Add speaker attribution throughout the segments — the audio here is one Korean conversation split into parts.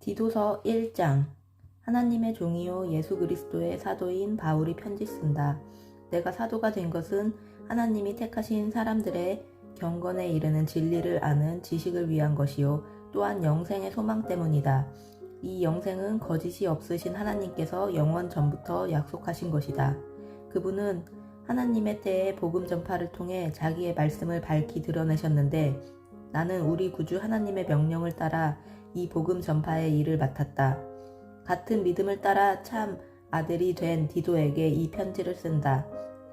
Speaker 1: 디도서 1장. 하나님의 종이요 예수 그리스도의 사도인 바울이 편지 쓴다. 내가 사도가 된 것은 하나님이 택하신 사람들의 경건에 이르는 진리를 아는 지식을 위한 것이요 또한 영생의 소망 때문이다. 이 영생은 거짓이 없으신 하나님께서 영원 전부터 약속하신 것이다. 그분은 하나님의 때에 복음 전파를 통해 자기의 말씀을 밝히 드러내셨는데 나는 우리 구주 하나님의 명령을 따라 이 복음 전파의 일을 맡았다. 같은 믿음을 따라 참 아들이 된 디도에게 이 편지를 쓴다.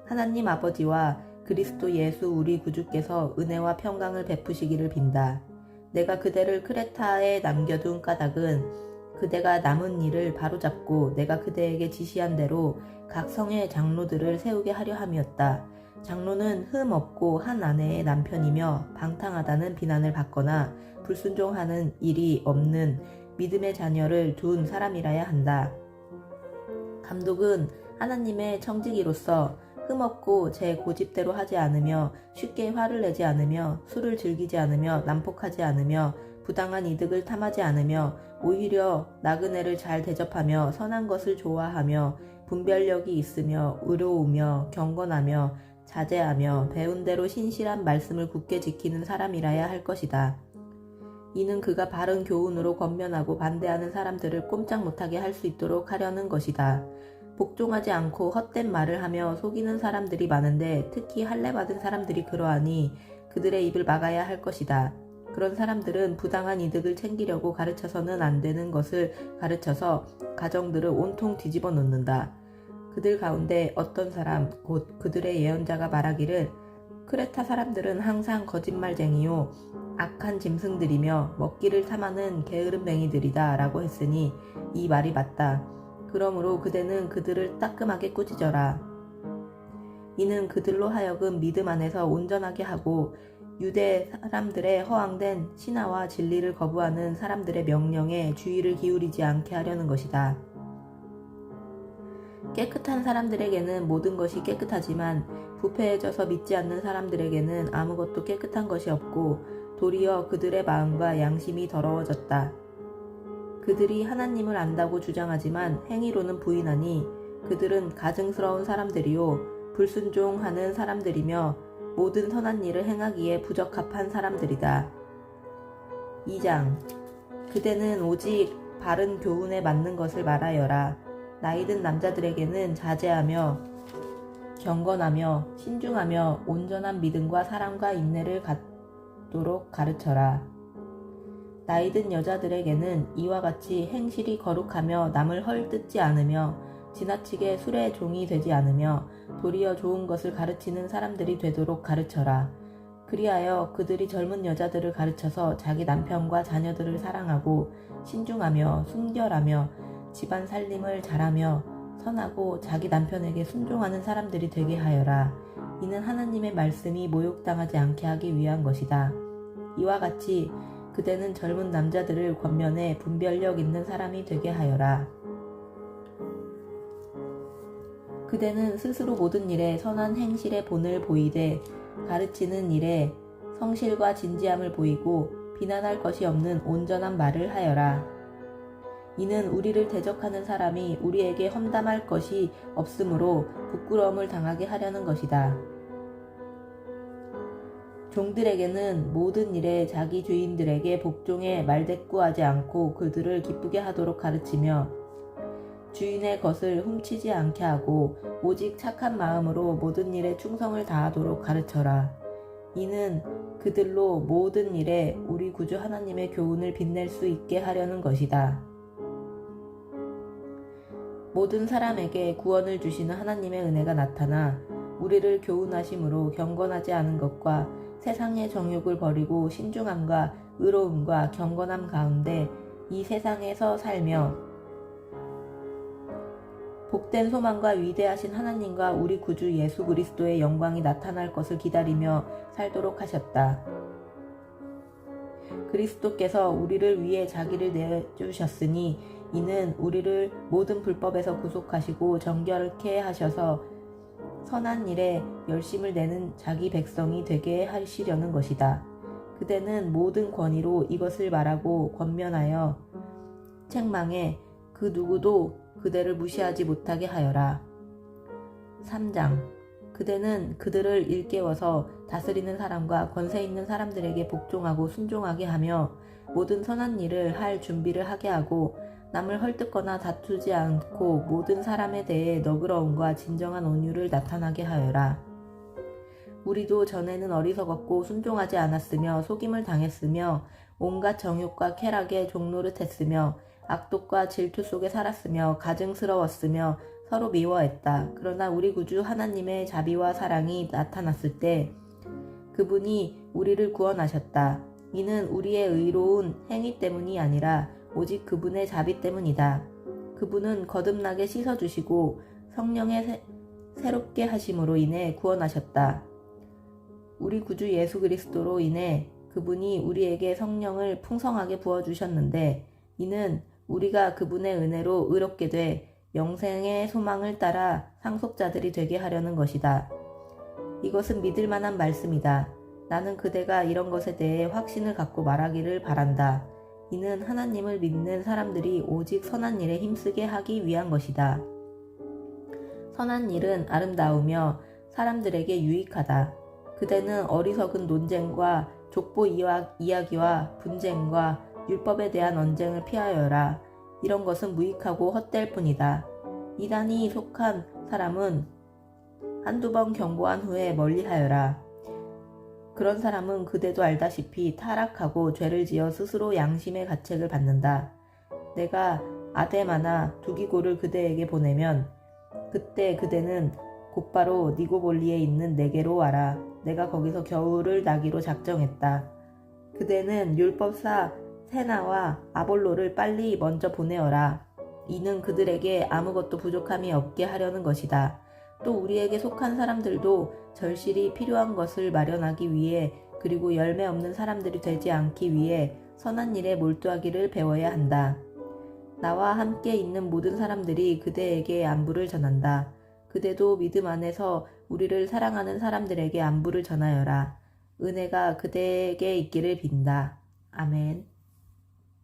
Speaker 1: 하나님 아버지와 그리스도 예수 우리 구주께서 은혜와 평강을 베푸시기를 빈다. 내가 그대를 크레타에 남겨둔 까닭은 그대가 남은 일을 바로잡고 내가 그대에게 지시한 대로 각 성의 장로들을 세우게 하려 함이었다. 장로는 흠 없고 한 아내의 남편이며 방탕하다는 비난을 받거나 불순종하는 일이 없는 믿음의 자녀를 둔 사람이라야 한다. 감독은 하나님의 청지기로서 흠없고 제 고집대로 하지 않으며 쉽게 화를 내지 않으며 술을 즐기지 않으며 난폭하지 않으며 부당한 이득을 탐하지 않으며 오히려 나그네를 잘 대접하며 선한 것을 좋아하며 분별력이 있으며 의로우며 경건하며 자제하며 배운 대로 신실한 말씀을 굳게 지키는 사람이라야 할 것이다. 이는 그가 바른 교훈으로 권면하고 반대하는 사람들을 꼼짝 못하게 할 수 있도록 하려는 것이다. 복종하지 않고 헛된 말을 하며 속이는 사람들이 많은데 특히 할례받은 사람들이 그러하니 그들의 입을 막아야 할 것이다. 그런 사람들은 부당한 이득을 챙기려고 가르쳐서는 안 되는 것을 가르쳐서 가정들을 온통 뒤집어 놓는다. 그들 가운데 어떤 사람 곧 그들의 예언자가 말하기를 크레타 사람들은 항상 거짓말쟁이요 악한 짐승들이며 먹기를 탐하는 게으름뱅이들이다 라고 했으니 이 말이 맞다. 그러므로 그대는 그들을 따끔하게 꾸짖어라. 이는 그들로 하여금 믿음 안에서 온전하게 하고 유대 사람들의 허황된 신화와 진리를 거부하는 사람들의 명령에 주의를 기울이지 않게 하려는 것이다. 깨끗한 사람들에게는 모든 것이 깨끗하지만 부패해져서 믿지 않는 사람들에게는 아무것도 깨끗한 것이 없고 도리어 그들의 마음과 양심이 더러워졌다. 그들이 하나님을 안다고 주장하지만 행위로는 부인하니 그들은 가증스러운 사람들이요 불순종하는 사람들이며 모든 선한 일을 행하기에 부적합한 사람들이다. 2장. 그대는 오직 바른 교훈에 맞는 것을 말하여라. 나이든 남자들에게는 자제하며 경건하며 신중하며 온전한 믿음과 사랑과 인내를 갖도록 가르쳐라. 나이든 여자들에게는 이와 같이 행실이 거룩하며 남을 헐뜯지 않으며 지나치게 술의 종이 되지 않으며 도리어 좋은 것을 가르치는 사람들이 되도록 가르쳐라. 그리하여 그들이 젊은 여자들을 가르쳐서 자기 남편과 자녀들을 사랑하고 신중하며 순결하며 집안 살림을 잘하며 선하고 자기 남편에게 순종하는 사람들이 되게 하여라. 이는 하나님의 말씀이 모욕당하지 않게 하기 위한 것이다. 이와 같이 그대는 젊은 남자들을 권면해 분별력 있는 사람이 되게 하여라. 그대는 스스로 모든 일에 선한 행실의 본을 보이되 가르치는 일에 성실과 진지함을 보이고 비난할 것이 없는 온전한 말을 하여라. 이는 우리를 대적하는 사람이 우리에게 험담할 것이 없으므로 부끄러움을 당하게 하려는 것이다. 종들에게는 모든 일에 자기 주인들에게 복종해 말대꾸하지 않고 그들을 기쁘게 하도록 가르치며 주인의 것을 훔치지 않게 하고 오직 착한 마음으로 모든 일에 충성을 다하도록 가르쳐라. 이는 그들로 모든 일에 우리 구주 하나님의 교훈을 빛낼 수 있게 하려는 것이다. 모든 사람에게 구원을 주시는 하나님의 은혜가 나타나 우리를 교훈하심으로 경건하지 않은 것과 세상의 정욕을 버리고 신중함과 의로움과 경건함 가운데 이 세상에서 살며 복된 소망과 위대하신 하나님과 우리 구주 예수 그리스도의 영광이 나타날 것을 기다리며 살도록 하셨다. 그리스도께서 우리를 위해 자기를 내주셨으니 이는 우리를 모든 불법에서 구속하시고 정결케 하셔서 선한 일에 열심을 내는 자기 백성이 되게 하시려는 것이다. 그대는 모든 권위로 이것을 말하고 권면하여 책망해 그 누구도 그대를 무시하지 못하게 하여라. 3장. 그대는 그들을 일깨워서 다스리는 사람과 권세 있는 사람들에게 복종하고 순종하게 하며 모든 선한 일을 할 준비를 하게 하고 남을 헐뜯거나 다투지 않고 모든 사람에 대해 너그러움과 진정한 온유를 나타나게 하여라. 우리도 전에는 어리석었고 순종하지 않았으며 속임을 당했으며 온갖 정욕과 쾌락에 종노릇했으며 악독과 질투 속에 살았으며 가증스러웠으며 서로 미워했다. 그러나 우리 구주 하나님의 자비와 사랑이 나타났을 때 그분이 우리를 구원하셨다. 이는 우리의 의로운 행위 때문이 아니라 오직 그분의 자비 때문이다. 그분은 거듭나게 씻어주시고 성령의 새롭게 하심으로 인해 구원하셨다. 우리 구주 예수 그리스도로 인해 그분이 우리에게 성령을 풍성하게 부어주셨는데 이는 우리가 그분의 은혜로 의롭게 돼 영생의 소망을 따라 상속자들이 되게 하려는 것이다. 이것은 믿을 만한 말씀이다. 나는 그대가 이런 것에 대해 확신을 갖고 말하기를 바란다. 이는 하나님을 믿는 사람들이 오직 선한 일에 힘쓰게 하기 위한 것이다. 선한 일은 아름다우며 사람들에게 유익하다. 그대는 어리석은 논쟁과 족보 이야기와 분쟁과 율법에 대한 언쟁을 피하여라. 이런 것은 무익하고 헛될 뿐이다. 이단이 속한 사람은 한두 번 경고한 후에 멀리하여라. 그런 사람은 그대도 알다시피 타락하고 죄를 지어 스스로 양심의 가책을 받는다. 내가 아데마나 두기고를 그대에게 보내면 그때 그대는 곧바로 니고볼리에 있는 내게로 와라. 내가 거기서 겨울을 나기로 작정했다. 그대는 율법사 세나와 아볼로를 빨리 먼저 보내어라. 이는 그들에게 아무것도 부족함이 없게 하려는 것이다. 또 우리에게 속한 사람들도 절실히 필요한 것을 마련하기 위해 그리고 열매 없는 사람들이 되지 않기 위해 선한 일에 몰두하기를 배워야 한다. 나와 함께 있는 모든 사람들이 그대에게 안부를 전한다. 그대도 믿음 안에서 우리를 사랑하는 사람들에게 안부를 전하여라. 은혜가 그대에게 있기를 빈다. 아멘.